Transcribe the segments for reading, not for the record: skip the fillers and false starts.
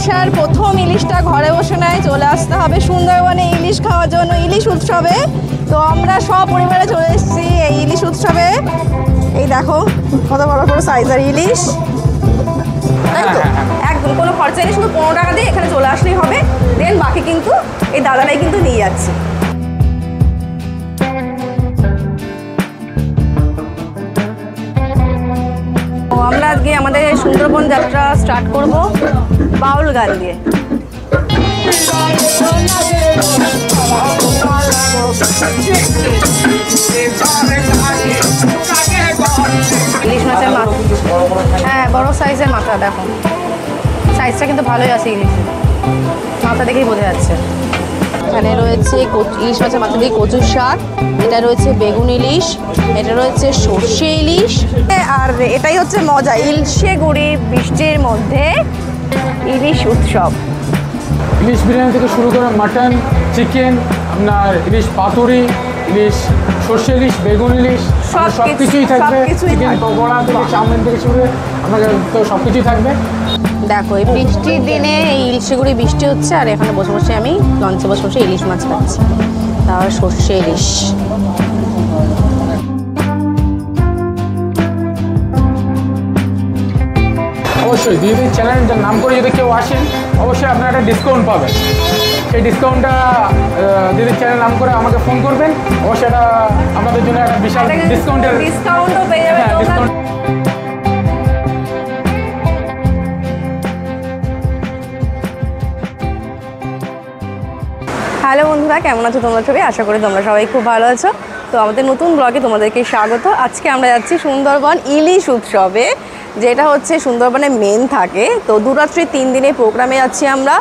বর্ষার প্রথম ইলিশটা ঘরে বসে নেয়, চলে আসতে হবে সুন্দরবনে ইলিশ খাওয়ার জন্য ইলিশ উৎসবে। তো আমরা সব পরিবারে চলে এসেছি এই ইলিশ উৎসবে। এই দেখো কত বড় বড় সাইজের ইলিশ, তাই তো একদম কোনো খরচা নেই, শুধু 15 টাকা দিয়ে এখানে চলে আসলেই হবে। দেন বাকি কিন্তু এই দাদারাই কিন্তু নিয়ে যাচ্ছে। আমরা আজকে আমাদের সুন্দরবন যাত্রা স্টার্ট করব বাউল গান দিয়ে। ইলিশ মাছের মাথা, হ্যাঁ বড় সাইজের মাথা, দেখো সাইজটা কিন্তু ভালোই আছে, ইলিশ মাথা দেখেই বোঝা যাচ্ছে। এখানে রয়েছে ইলিশ মাছের মাথা দিয়ে কচুর শাক, এটা রয়েছে বেগুন ইলিশ, এটা রয়েছে সর্ষে ইলিশ, আর এটাই হচ্ছে মজা, ইলশে গুড়ি বৃষ্টির মধ্যে ইলিশ উৎসব। ইলিশ বিরিয়ানি থেকে শুরু করে মাটন, চিকেন, আপনার ইলিশ পাতুরি, ইলিশ সর্ষে ইলিশ, বেগুন ইলিশ, সব কিছুই থাকবে। চিকেন পকোড়া থেকে চাউমিন থেকে শুরু করে আপনাকে তো সব কিছুই থাকবে। দেখো এই বৃষ্টির দিনে এই ইলিশে গুড়ি বৃষ্টি হচ্ছে, আর এখানে বসে বসে আমি লঞ্চে বসে বসে ইলিশ মাছ খাচ্ছি, তার সর্ষে ইলিশ। অবশ্যই দিদির চ্যানেলটার নাম করে যদি কেউ আসেন অবশ্যই আপনারা একটা ডিসকাউন্ট পাবেন। সেই ডিসকাউন্টটা দিদির চ্যানেল নাম করে আমাকে ফোন করবেন, অবশ্যই এটা আপনাদের জন্য একটা বিশাল ডিসকাউন্টও পেয়ে যাবেন। হ্যালো বন্ধুরা, কেমন আছো তোমরা সবাই? আশা করি তোমরা সবাই খুব ভালো আছো। তো আমাদের নতুন ব্লগে তোমাদেরকে স্বাগত। আজকে আমরা যাচ্ছি সুন্দরবন ইলিশ উৎসবে, যেটা হচ্ছে সুন্দরবনে মেন থাকে। তো 2 রাত্রি 3 দিনের প্রোগ্রামে যাচ্ছি আমরা,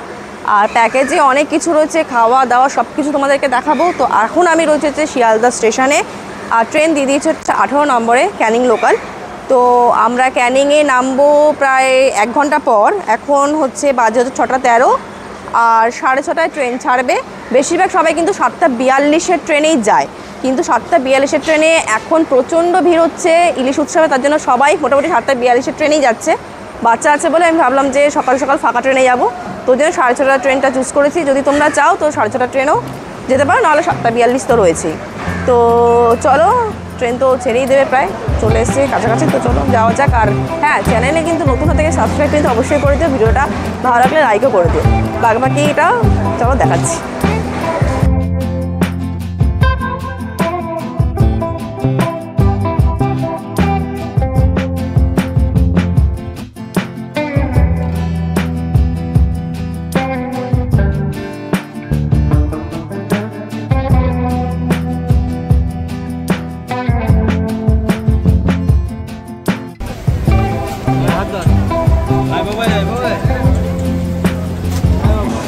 আর প্যাকেজে অনেক কিছু রয়েছে, খাওয়া দাওয়া সব কিছু তোমাদেরকে দেখাবো। তো এখন আমি রয়েছে হচ্ছে শিয়ালদা স্টেশনে, আর ট্রেন দিয়ে দিয়েছে হচ্ছে 18 নম্বরে ক্যানিং লোকাল। তো আমরা ক্যানিংয়ে নামবো প্রায় 1 ঘন্টা পর। এখন হচ্ছে বাজে হচ্ছে 6:13, আর 6:30টায় ট্রেন ছাড়বে। বেশিরভাগ সবাই কিন্তু 7:42-এর ট্রেনেই যায়, কিন্তু 7:42-এর ট্রেনে এখন প্রচণ্ড ভিড় হচ্ছে ইলিশ উৎসবে, তার জন্য সবাই মোটামুটি 7:42-এর ট্রেনেই যাচ্ছে। বাচ্চা আছে বলে আমি ভাবলাম যে সকাল সকাল ফাঁকা ট্রেনে যাবো, তো জন্য 6:30 ট্রেনটা চুজ করেছি। যদি তোমরা চাও তো 6:30 ট্রেনেও যেতে পারো, নাহলে 7:42 তো রয়েছেই। তো চলো, ট্রেন তো ছেড়েই দেবে, প্রায় চলে এসছে কাছাকাছি, তো চলো যাওয়া যাক। আর হ্যাঁ, চ্যানেলে কিন্তু নতুন থেকে সাবস্ক্রাইব কিন্তু অবশ্যই করে দিও, ভিডিওটা ভালো লাগলে লাইকও করে দিও। বাকি এটা চলো দেখাচ্ছি।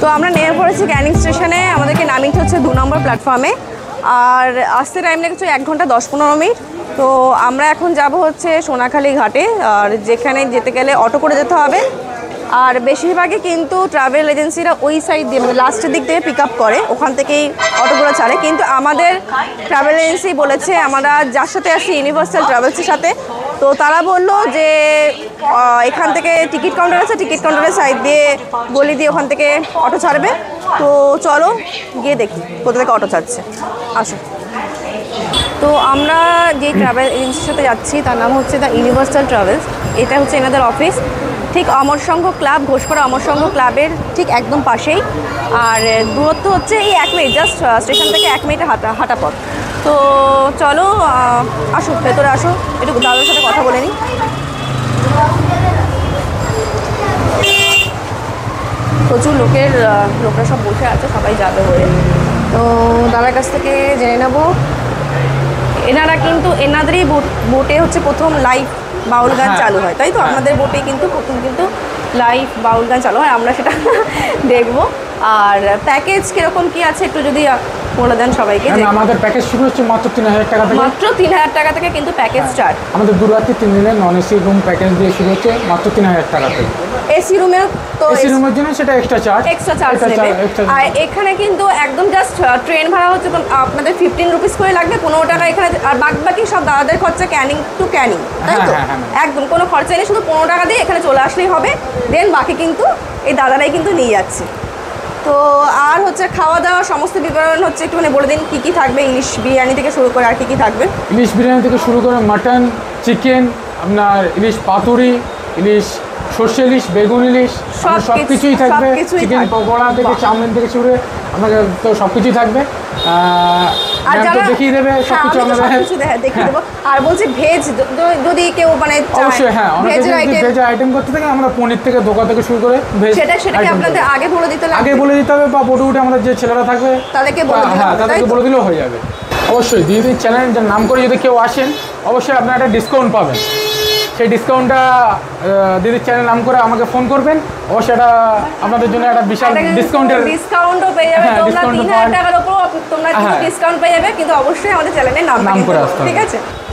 তো আমরা নেমে পড়েছি ক্যানিং স্টেশনে, আমাদেরকে নামিয়ে হচ্ছে 2 নম্বর প্ল্যাটফর্মে, আর আসতে টাইম লেগেছে 1 ঘন্টা 10-15 মিনিট। তো আমরা এখন যাব হচ্ছে সোনাখালি ঘাটে, আর যেখানে যেতে গেলে অটো করে যেতে হবে। আর বেশিরভাগই কিন্তু ট্রাভেল এজেন্সিরা ওই সাইড দিয়ে মানে লাস্টের দিক থেকে পিক আপ করে, ওখান থেকেই অটো করে ছাড়ে। কিন্তু আমাদের ট্রাভেল এজেন্সি বলেছে, আমরা যার সাথে আসি ইউনিভার্সাল ট্রাভেলসের সাথে, তো তারা বললো যে এখান থেকে টিকিট কাউন্টার আছে, টিকিট কাউন্টারের সাইড দিয়ে গলি দিয়ে ওখান থেকে অটো ছাড়বে। তো চলো গিয়ে দেখি কোথা থেকে অটো ছাড়ছে, আসো। তো আমরা যে ট্রাভেল এজেন্সির সাথে যাচ্ছি তার নাম হচ্ছে দ্য ইউনিভার্সাল ট্রাভেলস। এটা হচ্ছে এনাদের অফিস, ঠিক অমর সংঘ ক্লাব, ঘোষপাড়া অমর সংঘ ক্লাবের ঠিক একদম পাশেই। আর দূরত্ব হচ্ছে এই 1 মিনিট, জাস্ট স্টেশন থেকে 1 মিনিটের হাঁটা পথ। তো চলো আসো, ভেতরে আসো, একটু দাদার সাথে কথা বলে নিই। প্রচুর লোকরা সব বসে আছে, সবাই যাবে বলে। তো দাদার কাছ থেকে জেনে নেব, এনারা কিন্তু এনাদেরই বোটে হচ্ছে প্রথম লাইভ বাউল গান চালু হয়, তাই তো? আপনাদের বোটে কিন্তু প্রথম কিন্তু লাইভ বাউল গান চালু হয়, আমরা সেটা দেখবো। আর প্যাকেজ কিরকম কি আছে একটু যদি বলে দেন সবাইকে। আমাদের প্যাকেজ শুরু হচ্ছে মাত্র 3000 টাকা থেকে। মাত্র 3000 টাকা থেকে কিন্তু প্যাকেজ স্টার্ট। আমাদের 2 রাত্রি 3 দিনের নন এসি রুম প্যাকেজ দিয়ে শুরু হচ্ছে মাত্র 3000 টাকা থেকে। এসি রুমের তো এসি রুমের জন্য সেটা এক্সট্রা চার্জ নেবে। আর এখানে কিন্তু একদম জাস্ট ট্রেন ভাড়া হচ্ছে তো আপনাদের 15 রুপিস করে লাগবে, 15 টাকা এখানে। আর বাকি সব দাদাদের খরচা ক্যানিং টু ক্যানিং, তাই তো? একদম কোনো খরচা নেই, শুধু 15 টাকা দিয়ে এখানে চলে আসলেই হবে। দেন বাকি কিন্তু এই দাদারাই কিন্তু নিয়ে যাচ্ছে। তো আর হচ্ছে খাওয়া দাওয়া সমস্ত বিবরণ হচ্ছে একটু বলে দিন কী কী থাকবে। ইলিশ বিরিয়ানি থেকে শুরু করে আর কী কী থাকবে? ইলিশ বিরিয়ানি থেকে শুরু করে মাটন, চিকেন, আপনার ইলিশ পাতুরি, ইলিশ সর্ষে ইলিশ, বেগুন ইলিশ, সব কিছুই থাকবে। চিকেন পকোড়া থেকে চাউমিন থেকে শুরু করে আপনাকে তো সব কিছুই থাকবে। আর যারা দেখিয়ে দেবে সবকিছু দেখিয়ে দেবো। আর বলছি ভেজ যদি কেউ অবশ্যই ভেজ আইটেম করতে থাকে আমরা পনির থেকে দোকা থেকে শুরু করে ভেজ সেটাকে আপনাদের আগে বলে দিতে হবে বা বোর্ডে উঠে আমাদের যে ছেলেরা থাকবে তাদেরকে বলে দিলেও হয়ে যাবে। অবশ্যই দিদির চ্যানেলের নাম করে যদি কেউ আসেন অবশ্যই আপনারা একটা ডিসকাউন্ট পাবেন। সেই ডিসকাউন্টটা দিদির চ্যানেল নাম করে আমাকে ফোন করবেন, অবশ্যই এটা আপনাদের জন্য একটা বিশাল ডিসকাউন্টও পেয়ে যাবে। তোমরা 3000 টাকার উপর তোমরা ডিসকাউন্ট পেয়ে যাবে, কিন্তু অবশ্যই আমাদের চ্যানেলের নাম করে আসতে হবে।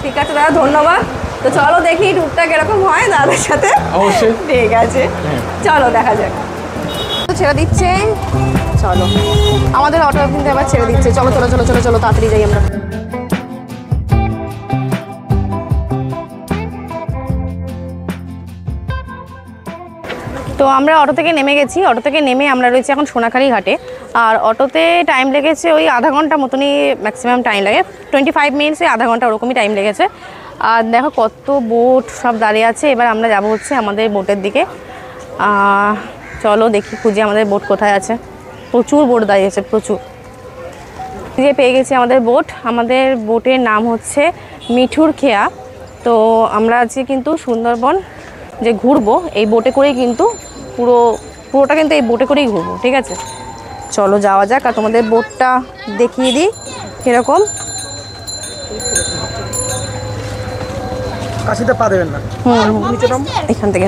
ঠিক আছে দাদা, ধন্যবাদ। তো চলো দেখি ট্যুরটা কিরকম হয় দাদার সাথে। অবশ্যই ঠিক আছে, চলো দেখা যাক। ছেড়ে দিচ্ছে, চলো আমাদের অটো কিন্তু আবার ছেড়ে দিচ্ছে। চলো চলো চলো চলো চলো তাড়াতাড়ি যাই আমরা। তো আমরা অটো থেকে নেমে গেছি। অটো থেকে নেমে আমরা রয়েছি এখন সোনাখালি ঘাটে। আর অটোতে টাইম লেগেছে ওই আধা ঘন্টা মতনই ম্যাক্সিমাম টাইম লাগে, 25 মিনিটসে আধা ঘন্টা ওরকমই টাইম লেগেছে। আর দেখো কত বোট সব দাঁড়িয়ে আছে। এবার আমরা যাব হচ্ছে আমাদের বোটের দিকে। চলো দেখি খুঁজে আমাদের বোট কোথায় আছে। প্রচুর বোট দাঁড়িয়ে আছে, প্রচুর। যে পেয়ে গেছি আমাদের বোট। আমাদের বোটের নাম হচ্ছে মিঠুর খেয়া। তো আমরা আছি কিন্তু সুন্দরবন যে ঘুরবো এই বোটে করেই, কিন্তু পুরোটা কিন্তু এই বোটে করেই ঘুরবো। ঠিক আছে, চলো যাওয়া যাক। আর তোমাদের বোটটা দেখিয়ে দিই কীরকম। পা দেবেন না, এখান থেকে।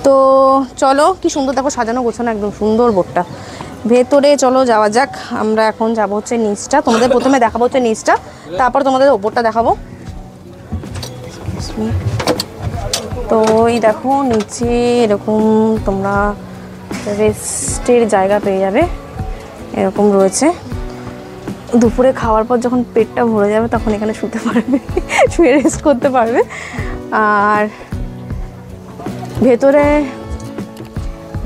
তো চলো, কি সুন্দর দেখো সাজানো গোছানো, একদম সুন্দর বোটটা। ভেতরে চলো যাওয়া যাক। আমরা এখন যাবো হচ্ছে নিচটা। তোমাদের প্রথমে দেখাবো হচ্ছে নিচটা, তারপর তোমাদের ওপরটা দেখাবো। তো এই দেখো নিচে এরকম তোমরা রেস্টের জায়গা পেয়ে যাবে, এরকম রয়েছে। দুপুরে খাওয়ার পর যখন পেটটা ভরে যাবে তখন এখানে শুতে পারবে, শুয়ে রেস্ট করতে পারবে। আর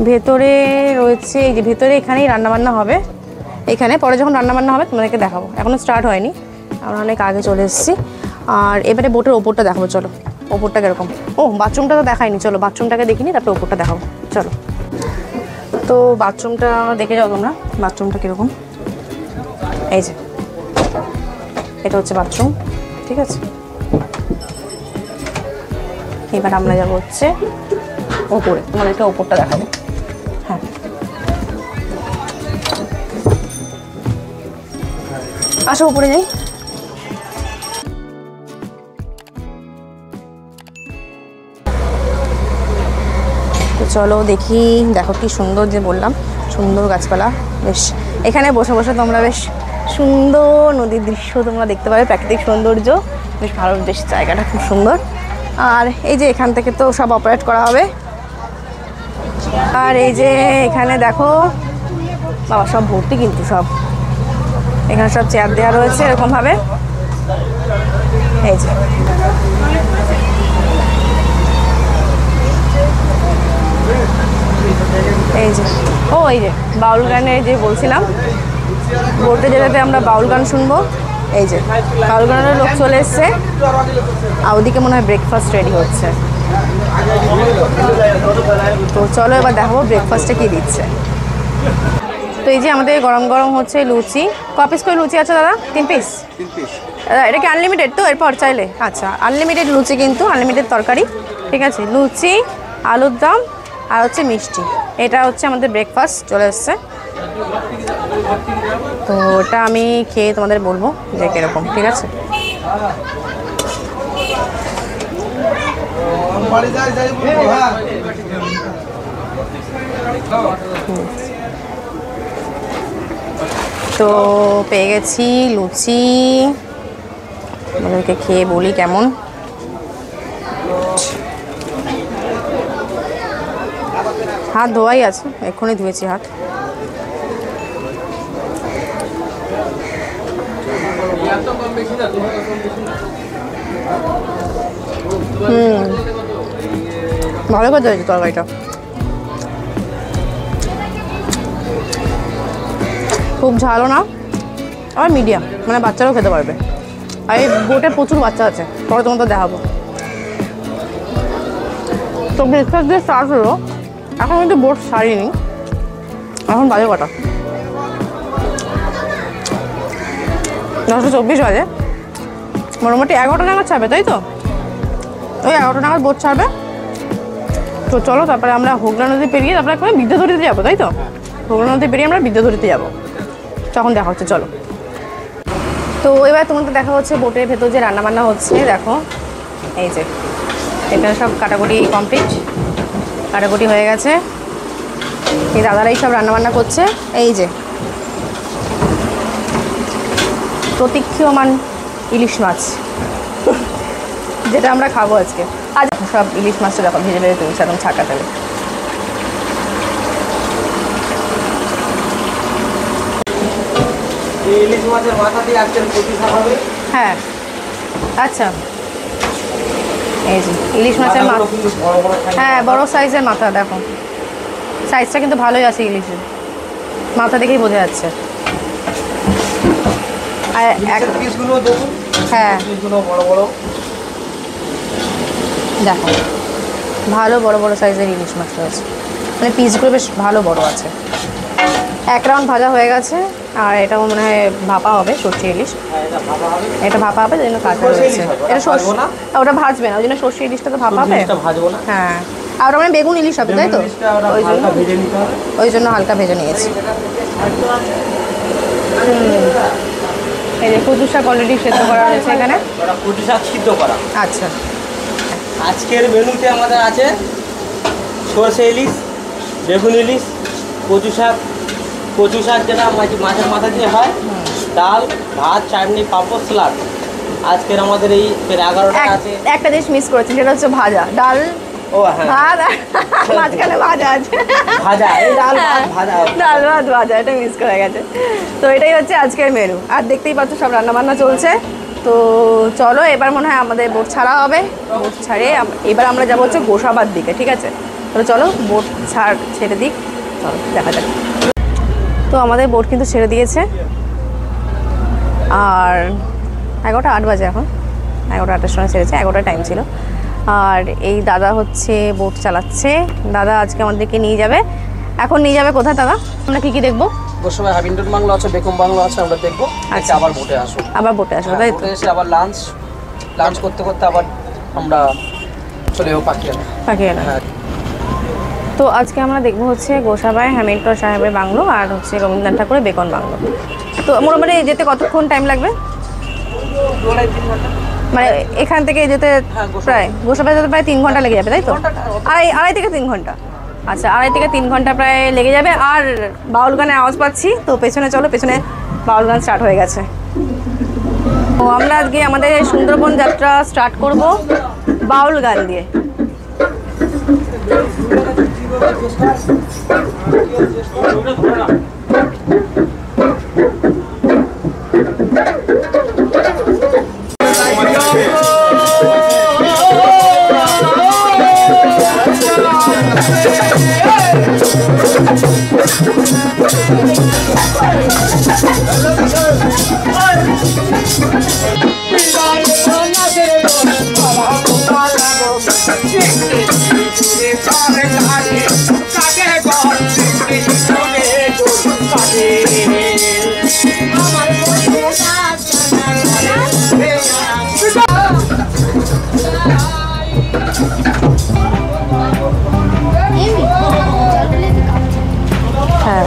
ভেতরে রয়েছে এই যে ভেতরে এখানেই রান্নাবান্না হবে। এখানে পরে যখন রান্নাবান্না হবে তোমাদেরকে দেখাবো, এখনও স্টার্ট হয়নি, আমরা অনেক আগে চলে এসেছি। আর এবারে বোটের ওপরটা দেখাবো, চলো ওপরটা কীরকম। বাথরুমটা তো দেখাইনি, চলো বাথরুমটাকে দেখিনি, তারপরে ওপরটা দেখাবো চলো। তো বাথরুমটা দেখে যাও তোমরা, বাথরুমটা কীরকম। এই যে এটা হচ্ছে বাথরুম, ঠিক আছে। এবার আমরা যাবো হচ্ছে ওপরে, তোমাদেরকে ওপরটা দেখাবো। হ্যাঁ, আসো উপরে যাই। তো চলো দেখি, দেখো কি সুন্দর, যে বললাম সুন্দর গাছপালা। বেশ এখানে বসে বসে তোমরা বেশ সুন্দর নদীর দৃশ্য তোমরা দেখতে পাবে, প্রাকৃতিক সৌন্দর্য বেশ ভালো, বেশ জায়গাটা খুব সুন্দর। আর এই যে এখান থেকে তো সব অপারেট করা হবে। আর এই যে এখানে দেখো বাবা সব ভর্তি, কিন্তু সব এখানে সব চেয়ার দেওয়া রয়েছে এরকমভাবে। এই যে এই যে এই যে বাউল গানে যে বলছিলাম, বোটে যেটাতে আমরা বাউল গান শুনবো। এই যে বাউল গানের লোক চলে এসছে। আর ওদিকে মনে হয় ব্রেকফাস্ট রেডি হচ্ছে। তো চলো এবার দেখাবো ব্রেকফাস্টে কী দিচ্ছে। তো এই যে আমাদের গরম গরম হচ্ছে লুচি। ক পিস করে লুচি আছে দাদা? 3 পিস। এটা কি আনলিমিটেড তো এরপর চাইলে? আচ্ছা, আনলিমিটেড লুচি, কিন্তু আনলিমিটেড তরকারি। ঠিক আছে, লুচি, আলুর দম আর হচ্ছে মিষ্টি। এটা হচ্ছে আমাদের ব্রেকফাস্ট চলে এসছে। তো ওটা আমি খেয়ে তোমাদের বলবো যে কীরকম। ঠিক আছে, তো পেয়ে গেছি লুচি, আমাদেরকে খেয়ে বলি কেমন। হাত ধোয়াই আছে, এক্ষুনি ধুয়েছি হাত। ভালো করে হয়েছে তরকারিটা, খুব ঝালও না আর মিডিয়াম, মানে বাচ্চারাও খেতে পারবে। আর এই বোটে প্রচুর বাচ্চা আছে, পরে তোমাদের দেখাবো। তো ব্রেকফাস্ট দিয়ে স্টার্ট হলো, এখন কিন্তু বোট ছাড়িনি, এখন বাজে কটা 10:24 বাজে, মোটামুটি 11টা নাগাদ ছাড়বে, তাই তো? ওই 11টা নাগাদ বোট ছাড়বে। তো চলো তারপরে আমরা হোগলা নদী পেরিয়ে তারপরে এখন বিদ্যাধরীতে যাবো, তাই তো? হোগলা নদী পেরিয়ে আমরা বিদ্যাধরীতে যাবো, তখন দেখা হচ্ছে। চলো, তো এবার তোমাদের দেখা হচ্ছে বোটের ভেতর যে রান্নাবান্না হচ্ছে। দেখো এই যে এখানে সব কাটাকুটি কমপ্লিট, কাটাকুটি হয়ে গেছে। এই দাদারাই সব রান্নাবান্না করছে। এই যে প্রতীক্ষমান ইলিশ মাছ, যেটা আমরা খাবো আজকে। আজ সব ইলিশ মাছটা দেখো ভেজে ভেজে তুলছে একদম ছাকা তেলে। ইলিশ মাছের মাথা দিয়ে আজকের কচু শাক হবে। হ্যাঁ আচ্ছা, এই যে ইলিশ মাছের মাথা, হ্যাঁ বড় সাইজের মাথা। দেখো সাইজটা কিন্তু ভালোই আছে ইলিশের, মাথা দেখেই বোঝা যাচ্ছে। আর পিসগুলো দেখুন, হ্যাঁ পিসগুলো বড় বড়, দেখো ভালো বড় বড় সাইজের ইলিশ মাছ রয়েছে, মানে পিসগুলো বেশ ভালো বড় আছে। এক রাউন্ড ভাজা হয়ে গেছে, আর এটাও মনে হয় ভাপা হবে, সর্ষে ইলিশ। এটা ভাপা হবে, ওই জন্য কাঁচা রয়েছে। এটা সর্ষে, ওটা ভাজবে না, ওই জন্য সর্ষে ইলিশটা তো ভাপা হবে। হ্যাঁ, আর ওটা মানে বেগুন ইলিশ হবে, তাই তো? ওই জন্য হালকা ভেজে নিয়েছি। এই যে কচু শাক অলরেডি সেদ্ধ করা হয়েছে এখানে। কচু শাক সিদ্ধ করা। আচ্ছা, আজকের মেনুতে আমাদের আছে সরষে ইলিশ, বেগুন ইলিশ, কচু শাক, কচু শাক যেটা মাছের মাথা দিয়ে হয়, ডাল, ভাত, চাটনি, পাঁপড়, স্যালাড। আজকের আমাদের এই 11টা আছে। একটা জিনিস মিস করেছি, সেটা হচ্ছে ভাজা। ডাল, ও হ্যাঁ, ভাত, মাঝখানে ভাজা আছে। ভাজা, এই ডাল ভাত ভাজা, ডাল ভাত ভাজা, এটা মিস করে গেছে। তো এটাই হচ্ছে আজকের মেনু। আর দেখতেই পাচ্ছ সব রান্নাবান্না চলছে। তো চলো, এবার মনে হয় আমাদের বোট ছাড়া হবে। বোট ছাড়িয়ে এবার আমরা যাবো হচ্ছে গোসাবার দিকে, ঠিক আছে? তো চলো বোট ছেড়ে দিক, চলো দেখা যাক। তো আমাদের বোট কিন্তু ছেড়ে দিয়েছে, আর 11:08 বাজে এখন। 11:08 সময় ছেড়েছে, 11টার টাইম ছিল। আর এই দাদা হচ্ছে বোট চালাচ্ছে। দাদা আজকে আমাদেরকে নিয়ে যাবে। এখন নিয়ে যাবে কোথায় দাদা? আমরা কি কি দেখবো? গোসাবার হ্যাবিন্টন বাংলো আছে, বেগম বাংলো আছে, আমরা দেখবো। আচ্ছা, আবার বোটে আসবো। আবার বোটে আসবো, তাই তো? বোটে এসে আবার লাঞ্চ করতে করতে আবার আমরা চলে যাবো পাখিয়ালা। পাখিয়ালা। হ্যাঁ। তো আজকে আমরা দেখবো হচ্ছে গোসাবাই হ্যামিল্টন সাহেবের বাংলো, আর হচ্ছে রবীন্দ্রনাথ ঠাকুরের বেকন বাংলো। তো মোটামুটি যেতে কতক্ষণ টাইম লাগবে? 2-3 ঘন্টা। মানে এখান থেকে যেতে প্রায় গোসাবাই যেতে প্রায় 3 ঘন্টা লেগে যাবে, তাই তো? আড়াই থেকে 3 ঘন্টা। আচ্ছা, 2.5 থেকে 3 ঘন্টা প্রায় লেগে যাবে। আর বাউল গানের আওয়াজ পাচ্ছি, তো পেছনে চলো, পেছনে বাউল গান স্টার্ট হয়ে গেছে। তো আমরা আজকে আমাদের সুন্দরবন যাত্রা স্টার্ট করব বাউল গান দিয়ে। হ্যাঁ,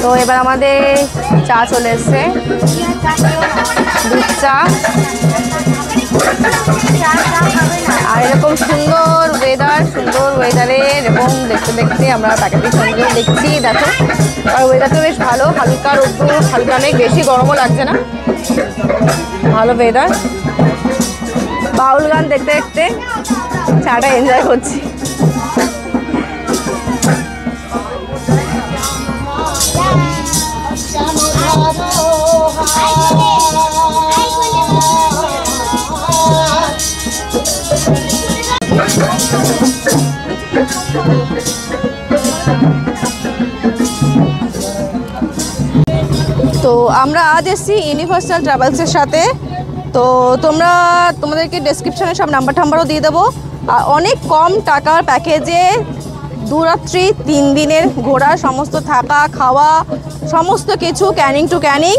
তো এবার আমাদের চা চলে এসছে, দুধ চা। আর এরকম সুন্দর ওয়েদারে এরকম দেখতে দেখতে আমরা প্রাকৃতিক সৌন্দর্য দেখছি। দেখো, আর ওয়েদারটা বেশ ভালো, হালকা রোদ্দুর, হালকা অনেক বেশি গরমও লাগছে না, ভালো ওয়েদার। বাউল গান দেখতে দেখতে চাটা এনজয় করছি। তো আমরা আজ এসেছি ইউনিভার্সাল ট্রাভেলসের সাথে। তো তোমাদেরকে ডেসক্রিপশনে সব নাম্বার টাম্বারও দিয়ে দেবো। আর অনেক কম টাকার প্যাকেজে 2 রাত্রি 3 দিনের ঘোরা, সমস্ত থাকা খাওয়া সমস্ত কিছু ক্যানিং টু ক্যানিং।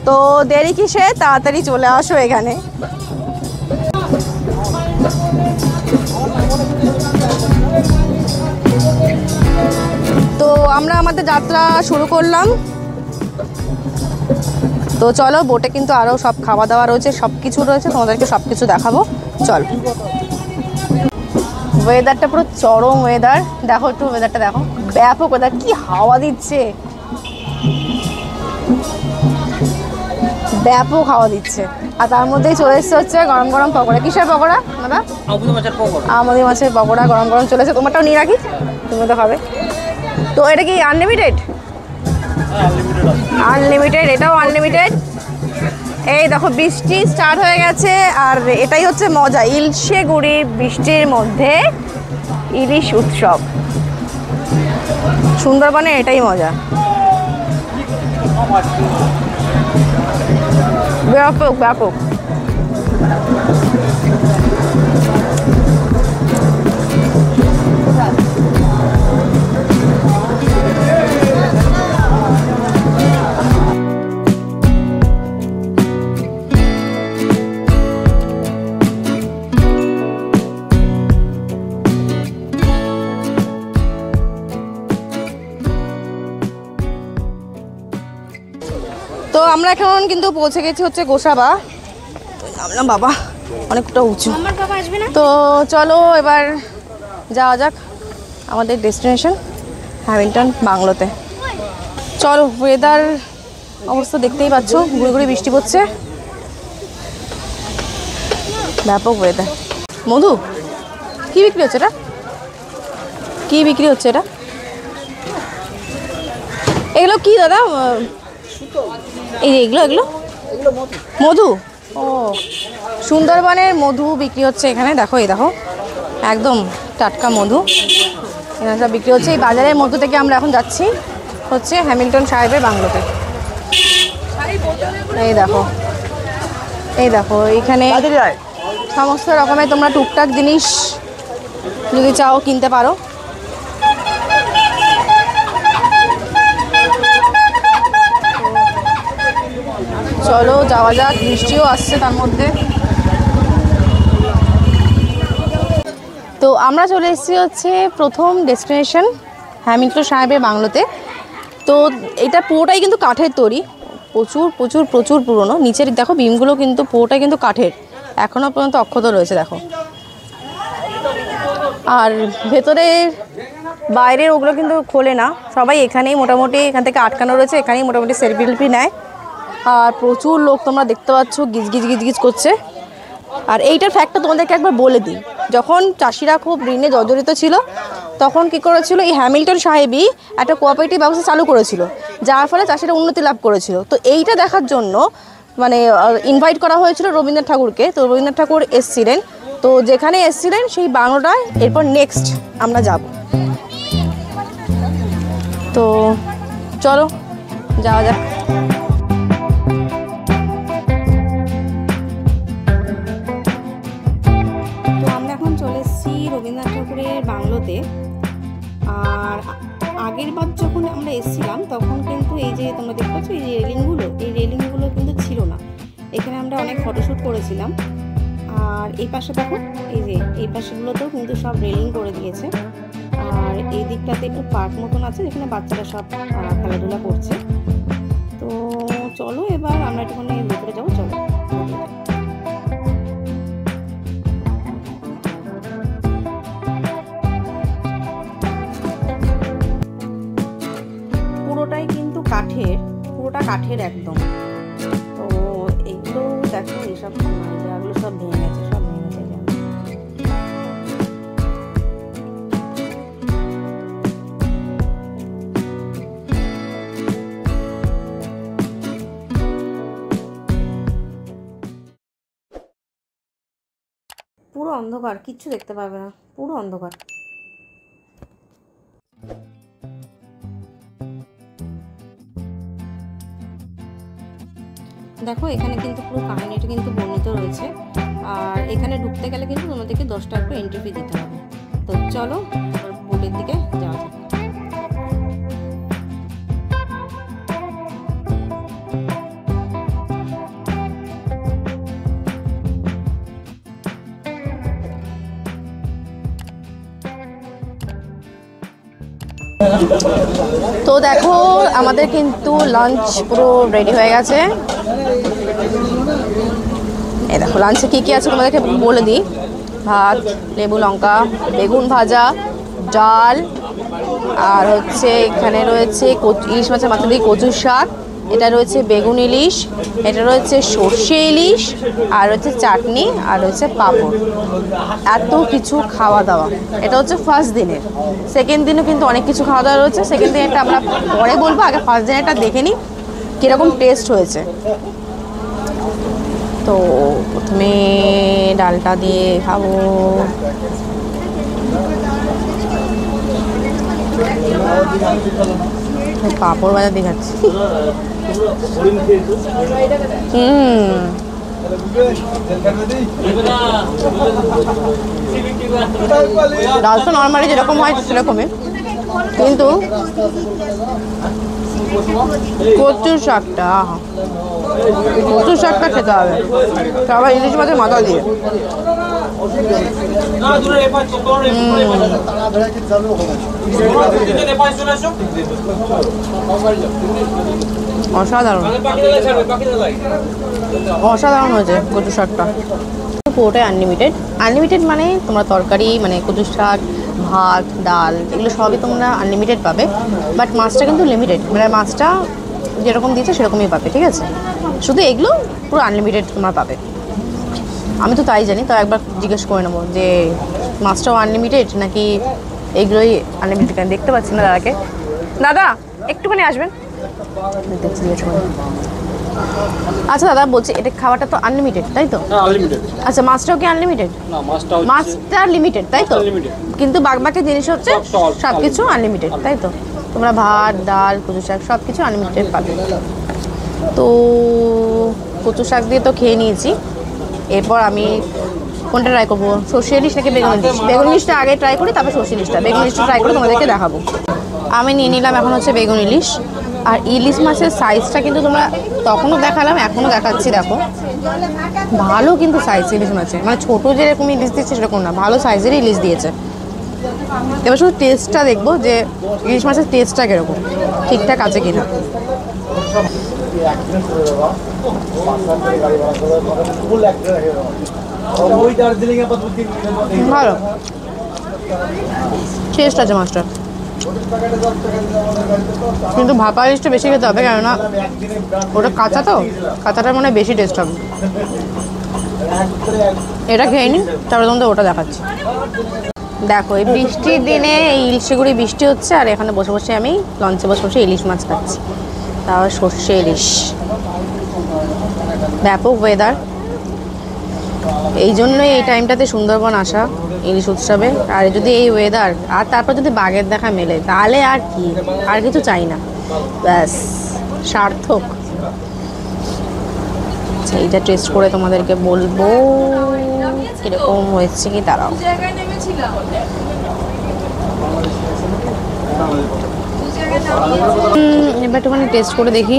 তো দেরি কিসে, তাড়াতাড়ি চলে আসো এখানে। তো আমরা আমাদের যাত্রা শুরু করলাম। তো চলো, বোটে কিন্তু আরও সব খাওয়া দাওয়া রয়েছে, সব কিছু রয়েছে, তোমাদেরকে সব কিছু দেখাবো। চল। ওয়েদারটা পুরো চরম ওয়েদার, দেখো একটু ওয়েদারটা দেখো, ব্যাপক ওয়েদার, কি হাওয়া দিচ্ছে, ব্যাপক হাওয়া দিচ্ছে। আর তার মধ্যেই চলে এসছে হচ্ছে গরম গরম পকোড়া। কিসের পকোড়া দাদা? আমুদি মাছের পকোড়া গরম গরম চলেছে। তোমারটাও নিয়ে রাখি, তুমি তো খাবে। তো এটা কি আনলিমিটেড? আনলিমিটেড, এটাও আনলিমিটেড। এই দেখো বৃষ্টি স্টার্ট হয়ে গেছে, আর এটাই হচ্ছে মজা, ইলশে গুড়ির বৃষ্টির মধ্যে ইলিশ উৎসব। সুন্দরবনে এটাই মজা, ব্যাপক ব্যাপক। তো আমরা এখন কিন্তু পৌঁছে গেছি হচ্ছে গোসাবা। নামলাম, বাবা অনেকটা উঁচু। তো চলো এবার যাওয়া যাক আমাদের ডেস্টিনেশন হ্যামিল্টন বাংলোতে। চলো, ওয়েদার অবস্থা দেখতেই পাচ্ছ, গুড়ি গুড়ি বৃষ্টি পড়ছে, ব্যাপক ওয়েদার। মধু কি বিক্রি হচ্ছে এটা? কি বিক্রি হচ্ছে এটা? এগুলো কি দাদা? এই যে এগুলো এগুলো মধু। ও, সুন্দরবনের মধু বিক্রি হচ্ছে এখানে। দেখো, এই দেখো একদম টাটকা মধু এখানে সব বিক্রি হচ্ছে। এই বাজারের মধ্যে থেকে আমরা এখন যাচ্ছি হচ্ছে হ্যামিল্টন সাহেবের বাংলোতে। এই দেখো, এই দেখো এখানে সমস্ত রকমের তোমরা টুকটাক জিনিস যদি চাও কিনতে পারো। চলো যাওয়া যাক, বৃষ্টিও আসছে তার মধ্যে। তো আমরা চলে এসেছি হচ্ছে প্রথম ডেস্টিনেশন হ্যামিল্টন সাহেবের বাংলোতে। তো এটা পুরোটাই কিন্তু কাঠের তৈরি, প্রচুর প্রচুর প্রচুর পুরনো। নিচের দেখো বিমগুলো কিন্তু পুরোটাই কিন্তু কাঠের, এখনও পর্যন্ত অক্ষত রয়েছে দেখো। আর ভেতরে বাইরের ওগুলো কিন্তু খোলে না, সবাই এখানেই মোটামুটি এখান থেকে আটকানো রয়েছে, এখানেই মোটামুটি সেলফি নেয়। আর প্রচুর লোক তোমরা দেখতে পাচ্ছ গিজ গিজ গিজ গিজ করছে। আর এইটার ফ্যাক্টটা তোমাদেরকে একবার বলে দিই, যখন চাষিরা খুব ঋণে জর্জরিত ছিল তখন কি করেছিল, এই হ্যামিল্টন সাহেবই একটা কোঅপারেটিভ ব্যবস্থা চালু করেছিল, যার ফলে চাষিরা উন্নতি লাভ করেছিল। তো এইটা দেখার জন্য মানে ইনভাইট করা হয়েছিল রবীন্দ্রনাথ ঠাকুরকে। তো রবীন্দ্রনাথ ঠাকুর এসছিলেন, তো যেখানে এসছিলেন সেই বাংলোটায় এরপর নেক্সট আমরা যাব। তো চলো যাওয়া যাক। রবীন্দ্রনাথ ঠাকুরের বাংলোতে। আর আগের বার যখন আমরা এসেছিলাম তখন কিন্তু এই যে তোমরা দেখতে পাচ্ছ এই রেলিংগুলো কিন্তু ছিল না। এখানে আমরা অনেক ফটোশ্যুট করেছিলাম। আর এই পাশে দেখো, এই যে এই পাশেগুলোতেও কিন্তু সব রেলিং করে দিয়েছে। আর এই দিকটাতে একটু পার্ক মতন আছে যেখানে বাচ্চারা সব খেলাধুলা করছে। তো চলো এবার আমরা একটুখানি ভেতরে যাবো, চলো। পুরোটাই কিন্তু কাঠের, পুরোটা কাঠের একদম। তো এগুলো দেখো, এইসব জায়গাগুলো সব ভেঙে গেছে, সব ভেঙে গেছে। পুরো অন্ধকার, কিচ্ছু দেখতে পাবে না, পুরো অন্ধকার। দেখো এখানে কিন্তু পুরো কাহিনীটা কিন্তু বর্ণিত রয়েছে। আর এখানে ঢুকতে গেলে কিন্তু তোমাদেরকে 10 টাকা করে এন্ট্রি ফি দিতে হবে। তো চলো বোটের দিকে যাওয়া যাক। তো দেখো আমাদের কিন্তু লাঞ্চ পুরো রেডি হয়ে গেছে। এই দেখো লাঞ্চে কী কী আছে তোমাদেরকে বলে দিই। ভাত, লেবু লঙ্কা, বেগুন ভাজা, ডাল, আর হচ্ছে এখানে রয়েছে ইলিশ মাছের মাথা দিয়ে কচুর শাক, এটা রয়েছে বেগুন ইলিশ, এটা রয়েছে সর্ষে ইলিশ, আর রয়েছে চাটনি, আর রয়েছে পাঁপড়। এত কিছু খাওয়া দাওয়া। এটা হচ্ছে ফার্স্ট দিনের। সেকেন্ড দিনও কিন্তু অনেক কিছু খাওয়া দাওয়া রয়েছে। সেকেন্ড দিনেরটা আমরা পরে বলবো, আগে ফার্স্ট দিনেরটা দেখে নিই কীরকম টেস্ট হয়েছে। তো প্রথমে ডালটা দিয়ে খাবো। পাঁপড় ভাজা দিয়ে খাচ্ছি। ডাল তো নর্মালি যেরকম হয় সেরকমই, কিন্তু কচুর শাকটা, কচুর শাকটা খেতে হবে, আবার ইলিশ মাছের মাথা দিয়ে। অসাধারণ, অসাধারণ হয়েছে কচু শাকটা। পুরোটাই আনলিমিটেড। আনলিমিটেড মানে তোমরা তরকারি, মানে কচু শাক, ভাত, ডাল, এগুলো সবই তোমরা আনলিমিটেড পাবে। বাট মাছটা কিন্তু লিমিটেড, মানে মাছটা যেরকম দিয়েছে সেরকমই পাবে, ঠিক আছে? শুধু এগুলো পুরো আনলিমিটেড তোমরা পাবে। আমি তো তাই জানি, তো একবার জিজ্ঞেস করে নেবো যে মাছটাও আনলিমিটেড নাকি এইগুলোই আনলিমিটেড। কেন দেখতে পাচ্ছি না দাদাকে। দাদা একটুখানি আসবেন, দেখছি জিজ্ঞেস করে। আচ্ছা দাদা বলছি, এটা খাওয়াটা তো আনলিমিটেড তাই তো? আচ্ছা মাছটাও কি আনলিমিটেড? মাছটা লিমিটেড তাই তো? কিন্তু বাকি জিনিস হচ্ছে সব কিছু আনলিমিটেড তাই তো? তোমরা ভাত, ডাল, কচু শাক সব কিছু আনলিমিটেড পাবে। তো কচু শাক দিয়ে তো খেয়ে নিয়েছি। এরপর আমি কোনটা ট্রাই করবো, সর্ষে ইলিশ নাকি বেগুন ইলিশ? বেগুন ইলিশটা আগে ট্রাই করি, তারপর সর্ষে ইলিশটা। বেগুন ইলিশটা ট্রাই করে তোমাদেরকে দেখাবো। আমি নিয়ে নিলাম এখন হচ্ছে বেগুন ইলিশ। আর ইলিশ মাছের সাইজটা কিন্তু তোমরা তখনও দেখালাম, এখনও দেখাচ্ছি। দেখো ভালো কিন্তু সাইজ ইলিশ মাছের, মানে ছোটো যেরকম ইলিশ দিচ্ছে সেরকম না, ভালো সাইজেরই ইলিশ দিয়েছে। এবার শুধু টেস্টটা দেখবো যে ইলিশ মাছের টেস্টটা কীরকম, ঠিকঠাক আছে কিনা। ভালো টেস্ট আছে মাছটা, কিন্তু ভাপা ইলিশটা বেশি খেতে হবে, কেননা ওটা কাঁচা তো, কাঁচাটার মানে বেশি টেস্ট হবে। এটা খেয়ে নিই, তারপরে তোমাদের ওটা দেখাচ্ছি। দেখো এই বৃষ্টির দিনে এই ইলিশগুড়ি বৃষ্টি হচ্ছে, আর এখানে বসে বসে আমি লঞ্চে বসে বসে ইলিশ মাছ খাচ্ছি, তারপর সর্ষে ইলিশ। ব্যাপক ওয়েদার, এই জন্যই এই টাইমটাতে সুন্দরবন আসা ইলিশ উৎসবে। আর যদি এই ওয়েদার আর তারপর যদি বাঘের দেখা মেলে, তাহলে আর কি, আর কিছু চাই না, ব্যাস সার্থক। এইটা টেস্ট করে তোমাদেরকে বলবো কিরকম হয়েছে কি। দাঁড়াও, এবার একটুখানি টেস্ট করে দেখি।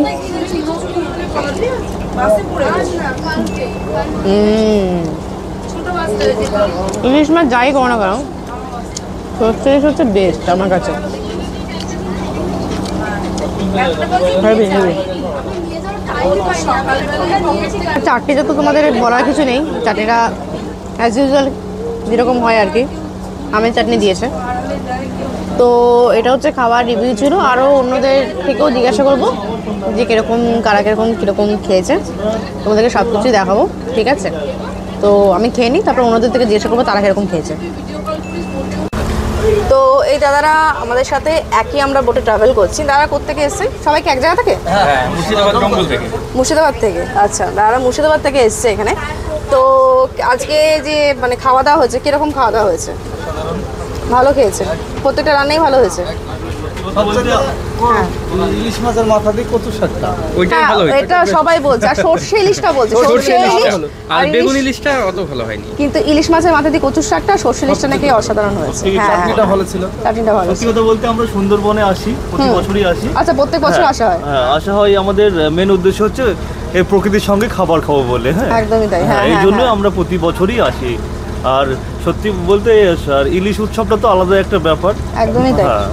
ইলিশ মাছ যাই করো না কেন, সর্ষে ইলিশ হচ্ছে বেস্ট আমার কাছে। Heavy heavy. চাটনিটা তো তোমাদের বলার কিছু নেই, চাটনিটা অ্যাজ ইউজুয়াল যেরকম হয় আর কি, আমের চাটনি দিয়েছে। তো এটা হচ্ছে খাবার রিভিউ ছিল, আরও অন্যদের থেকেও জিজ্ঞাসা করবো যে কীরকম কারা কীরকম খেয়েছে, তোমাদেরকে সব কিছুই দেখাবো, ঠিক আছে? তো আমি খেয়ে নিই, তারপর অন্যদের থেকে জিজ্ঞাসা করবো তারা কীরকম খেয়েছে। তো এই দাদারা আমাদের সাথে একই আমরা বোটে ট্রাভেল করছি। দাদা কোত্থেকে এসছে? সবাইকে এক জায়গা থেকে? হ্যাঁ, মুর্শিদাবাদ জঙ্গল থেকে। মুর্শিদাবাদ থেকে, আচ্ছা। দাদারা মুর্শিদাবাদ থেকে এসছে এখানে। তো আজকে যে মানে খাওয়া দাওয়া হয়েছে, কীরকম খাওয়া দাওয়া হয়েছে? ভালো খেয়েছে, প্রত্যেকটা রান্নাই ভালো হয়েছে। ইলিশ মাছের মাথা দিয়ে কচু শাকটা ওইটাই হ্যাঁ, ভালো হয়েছে। এটা সবাই বলছে। আর সর্ষে ইলিশটা বলছে, সর্ষে ইলিশ আর বেগুন ইলিশটা অত ভালো হয়নি। কিন্তু ইলিশ মাছের মাথা দিয়ে কচুর শাকটা, সর্ষে ইলিশটা নাকি অসাধারণ হয়েছে। হ্যাঁ, চাটনিটা ভালো ছিল। চাটনিটা ভালো সত্যি ছিল। কথা বলতে আমরা সুন্দরবনে আসি, প্রতি বছরই আসি। আচ্ছা, প্রত্যেক বছর আসা হয়? হ্যাঁ, আসা হয়। আমাদের মেন উদ্দেশ্য হচ্ছে এই প্রকৃতির সঙ্গে খাবার খাবো বলে। হ্যাঁ, একদমই তাই। হ্যাঁ, এই হ্যাঁ, জন্য হ্যাঁ। আমরা প্রতি বছরই আসি। আর সত্যি বলতে আর ইলিশ উৎসবটা তো আলাদা একটা ব্যাপার। একদমই তাই। হ্যাঁ,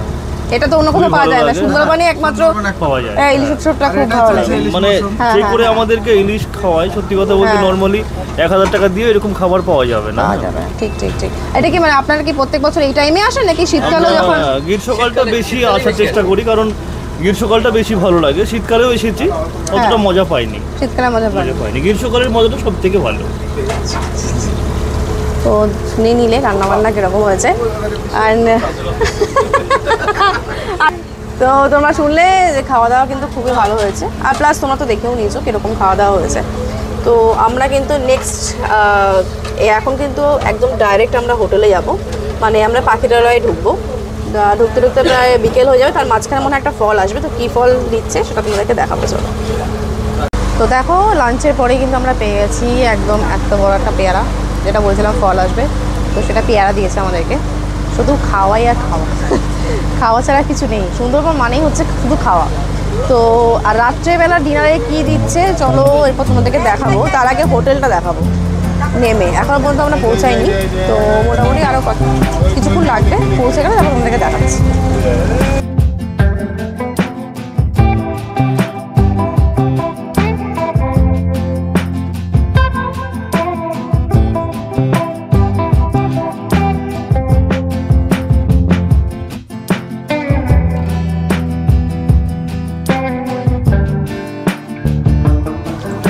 এটা তো অন্য কোনো খুবই পাওয়া ভালো যায় না, লাগে। সুন্দরবনে একমাত্র পাওয়া যায়। ইলিশ উৎসবটা খুব ভালো লাগে। মানে হ্যাঁ, যে হ্যাঁ, করে হ্যাঁ। আমাদেরকে ইলিশ খাওয়ায়, সত্যি কথা বলতে হ্যাঁ। নর্মালি 1000 টাকা দিয়ে এরকম খাবার পাওয়া যাবে না। পাওয়া যাবে, ঠিক ঠিক ঠিক। এটা কি মানে আপনারা কি প্রত্যেক বছর এই টাইমে আসেন নাকি শীতকালেও আমরা যখন? গ্রীষ্মকালটা বেশি আসার চেষ্টা করি, কারণ গ্রীষ্মকালটা বেশি ভালো লাগে। শীতকালেও এসেছি, অতটা হ্যাঁ। মজা পাইনি। শীতকালে মজা পান? মজা পাইনি, গ্রীষ্মকালের মজাটা সব থেকে ভালো। তো শুনে নিলে রান্নাবান্না কীরকম হয়েছে। আর তো তোমরা শুনলে যে খাওয়া দাওয়া কিন্তু খুবই ভালো হয়েছে। আর প্লাস তোমরা তো দেখেও নিয়েছো কীরকম খাওয়া দাওয়া হয়েছে। তো আমরা কিন্তু নেক্সট এখন কিন্তু একদম ডাইরেক্ট আমরা হোটেলে যাব, মানে আমরা পাখিরালয়ে ঢুকবো। ঢুকতে ঢুকতে প্রায় বিকেল হয়ে যাবে, তার মাঝখানে মনে হয় একটা ফল আসবে। তো কী ফল দিচ্ছে সেটা তোমাদেরকে দেখাবো, চলো। তো দেখো, লাঞ্চের পরেই কিন্তু আমরা পেয়ে গেছি একদম এত বড় একটা পেয়ারা, যেটা বলছিলাম ফল আসবে। তো সেটা পেয়ারা দিয়েছে আমাদেরকে। শুধু খাওয়াই আর খাওয়া, খাওয়া ছাড়া কিছু নেই। সুন্দরবন মানেই হচ্ছে শুধু খাওয়া। তো আর রাত্রেবেলা ডিনারে কী দিচ্ছে চলো এরপর তোমাদেরকে দেখাবো। তার আগে হোটেলটা দেখাবো নেমে। এখনও পর্যন্ত আমরা পৌঁছাইনি, তো মোটামুটি আরও কিছুক্ষণ লাগবে, পৌঁছে গেলে তারপর তোমাদেরকে দেখাচ্ছি।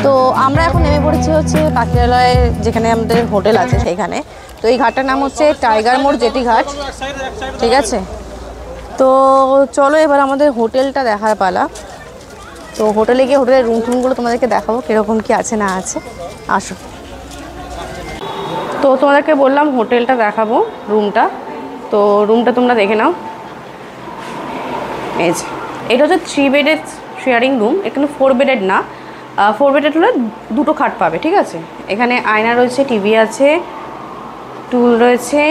তো আমরা এখন নেমে পড়েছি হচ্ছে পাখিরালয়ে, যেখানে আমাদের হোটেল আছে সেইখানে। তো এই ঘাটটার নাম হচ্ছে টাইগার মোড় জেটি ঘাট, ঠিক আছে? তো চলো এবার আমাদের হোটেলটা দেখার পালা। তো হোটেলে গিয়ে হোটেলের রুম টুমগুলো তোমাদেরকে দেখাবো কীরকম কী আছে না আছে, আসো। তো তোমাদেরকে বললাম হোটেলটা দেখাবো, রুমটা। তো রুমটা তোমরা দেখে নাও। এই যে এটা হচ্ছে 3 বেডের শেয়ারিং রুম। এখানে 4 বেডের না, 4 বেডের হলে 2টো খাট পাবে, ঠিক আছে? এখানে আয়না রয়েছে, টিভি আছে, টুল রয়েছে,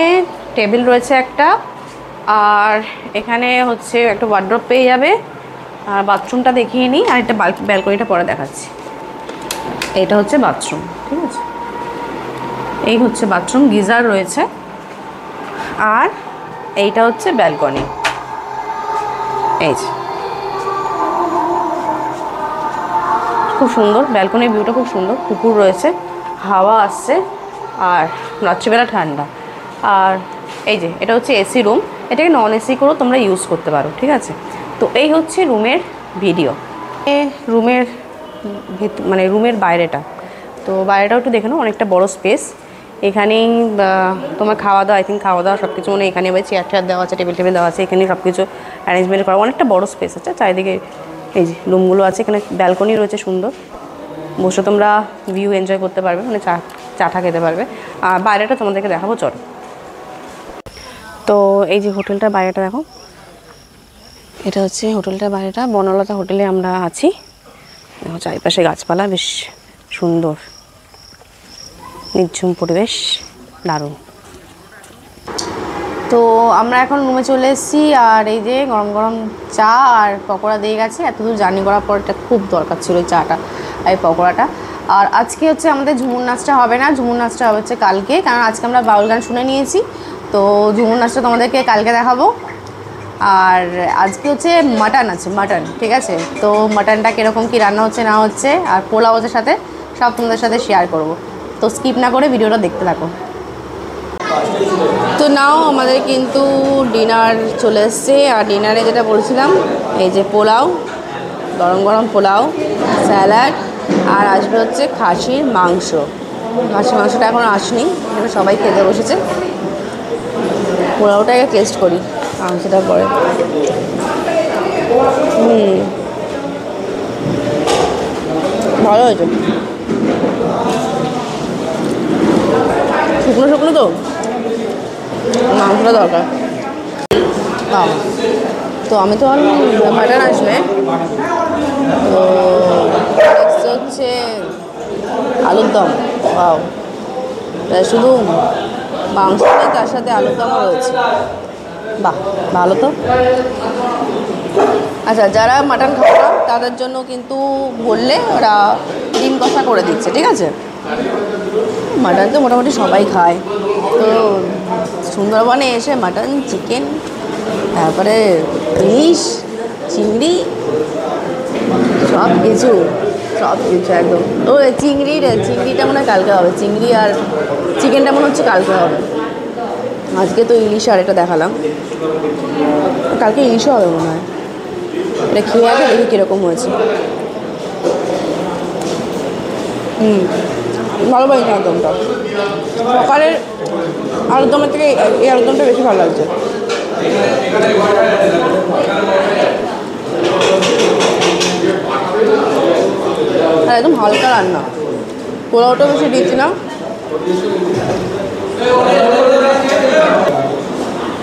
টেবিল রয়েছে একটা, আর এখানে হচ্ছে একটা ওয়ার্ড্রপ পেয়ে যাবে। আর বাথরুমটা দেখিয়ে নিই, আর একটা ব্যালকনিটা পরে দেখাচ্ছি। এটা হচ্ছে বাথরুম, ঠিক আছে? এই হচ্ছে বাথরুম, গিজার রয়েছে। আর এইটা হচ্ছে ব্যালকনি। এই যে খুব সুন্দর ব্যালকনির ভিউটা, খুব সুন্দর। পুকুর রয়েছে, হাওয়া আসছে, আর রাত্রিবেলা ঠান্ডা। আর এই যে এটা হচ্ছে এসি রুম, এটাকে নন এসি করেও তোমরা ইউজ করতে পারো, ঠিক আছে? তো এই হচ্ছে রুমের ভিডিও, রুমের মানে রুমের বাইরেটা। তো বাইরেটাও একটু দেখে নাও, অনেকটা বড় স্পেস। এখানেই তোমার খাওয়া দাওয়া, আই থিঙ্ক খাওয়া দাওয়া সব কিছু মানে এখানে চেয়ার টেয়ার দেওয়া আছে, টেবিল দেওয়া আছে, এখানে সব কিছু অ্যারেঞ্জমেন্ট করা, অনেকটা বড় স্পেস আছে। চারিদিকে এই যে রুমগুলো আছে, এখানে ব্যালকনি রয়েছে সুন্দর, বসে তোমরা ভিউ এনজয় করতে পারবে, মানে চাটা খেতে পারবে। আর বাইরেটা তোমাদেরকে দেখাবো, চলো। তো এই যে হোটেলটার বাইরেটা দেখো, এটা হচ্ছে হোটেলটার বাইরেটা। বনলতা হোটেলে আমরা আছি। দেখো চারিপাশে গাছপালা, বেশ সুন্দর নিঝুম পরিবেশ, দারুণ। তো আমরা এখন রুমে চলে এসেছি, আর এই যে গরম গরম চা আর পকোড়া দিয়ে গেছে। এতদূর জার্নি করার পর এটা খুব দরকার ছিল এই চাটা আর এই পকোড়াটা। আর আজকে হচ্ছে আমাদের ঝুমুর নাচটা হবে না, ঝুমুর নাচটা হবে হচ্ছে কালকে, কারণ আজকে আমরা বাউল গান শুনে নিয়েছি। তো ঝুমুর নাচটা তোমাদেরকে কালকে দেখাবো। আর আজকে হচ্ছে মাটন আছে, মাটন, ঠিক আছে? তো মাটনটা কীরকম কী রান্না হচ্ছে না হচ্ছে আর পোলাওয়ের সাথে সব তোমাদের সাথে শেয়ার করব। তো স্কিপ না করে ভিডিওটা দেখতে থাকো। তো নাও আমাদের কিন্তু ডিনার চলে এসছে। আর ডিনারে যেটা বলছিলাম, এই যে পোলাও, গরম গরম পোলাও, স্যালাড, আর আসবে হচ্ছে খাসির মাংস। খাসির মাংসটা এখন আসেনি, এখানে সবাই খেতে বসেছে। পোলাওটাকে টেস্ট করি, মাংসটা পরে। ভালো হয়েছে, শুকনো শুকনো তো মাংসটা দরকার। তো আমি তো মাটন আসবে, তো হচ্ছে আলুর দম। বাও, শুধু মাংস নেই, তার সাথে আলুর দমও রয়েছে। বাহ, ভালো তো। আচ্ছা, যারা মাটন খাবে না তাদের জন্য কিন্তু বললে ওরা ডিম কষা করে দিচ্ছে, ঠিক আছে? মাটন তো মোটামুটি সবাই খায়। তো সুন্দরবনে এসে মাটন, চিকেন, তারপরে ইলিশ, চিংড়ি, সব কিছু একদম। ও চিংড়িটা মনে হয় কালকে হবে, চিংড়ি আর চিকেনটা মনে হচ্ছে কালকে হবে। আজকে তো ইলিশ আর এটা দেখালাম, কালকে ইলিশও হবে মনে হয়। এটা খেয়ে আগে দেখি কীরকম হয়েছে। ভালো পাইনি আলুদমটা, সকালের আলুদমের থেকে এই আলুদমটা বেশি ভালো লাগছে। আর একদম হালকা রান্না, পোলাওটা বেশি দিয়েছিলাম।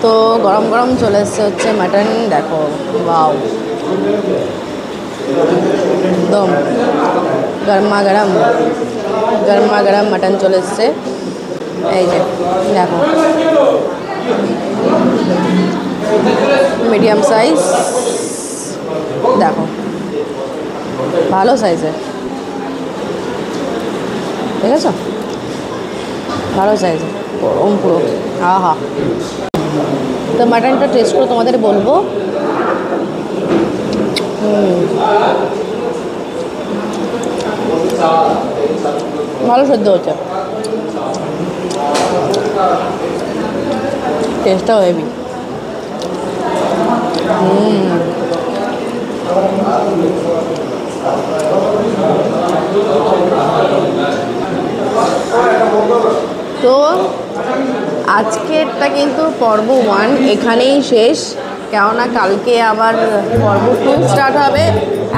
তো গরম গরম চলে এসছে হচ্ছে মাটন, দেখো। বাও, একদম গরমা গরম মাটন চলে এসছে। এই যে দেখো, মিডিয়াম সাইজ, দেখো ভালো সাইজের, ঠিক আছে? ভালো সাইজের, গরম পুরো। আহা, তো মাটনটা টেস্ট করে তোমাদের বলবো। ভালো সেদ্ধ হচ্ছে, টেস্টটাও হেভি। তো আজকেরটা কিন্তু পর্ব 1 এখানেই শেষ, কেননা কালকে আবার পর্ব 2 স্টার্ট হবে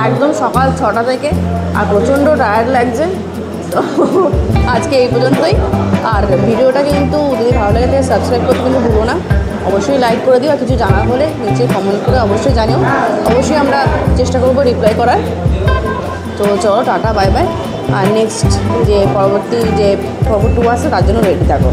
একদম সকাল 6টা থেকে। আর প্রচণ্ড টায়ার্ড লাগছে, তো আজকে এই পর্যন্তই। আর ভিডিওটা কিন্তু যদি ভালো লাগে তাহলে সাবস্ক্রাইব করতে কিন্তু ভুলো না, অবশ্যই লাইক করে দিও। আর কিছু জানার হলে নিচে কমেন্ট করে অবশ্যই জানিও, অবশ্যই আমরা চেষ্টা করবো রিপ্লাই করার। তো চলো, টাটা, বাই বাই। আর নেক্সট যে পরবর্তী যে পর্ব 2 আছে তার জন্য রেডি থাকো।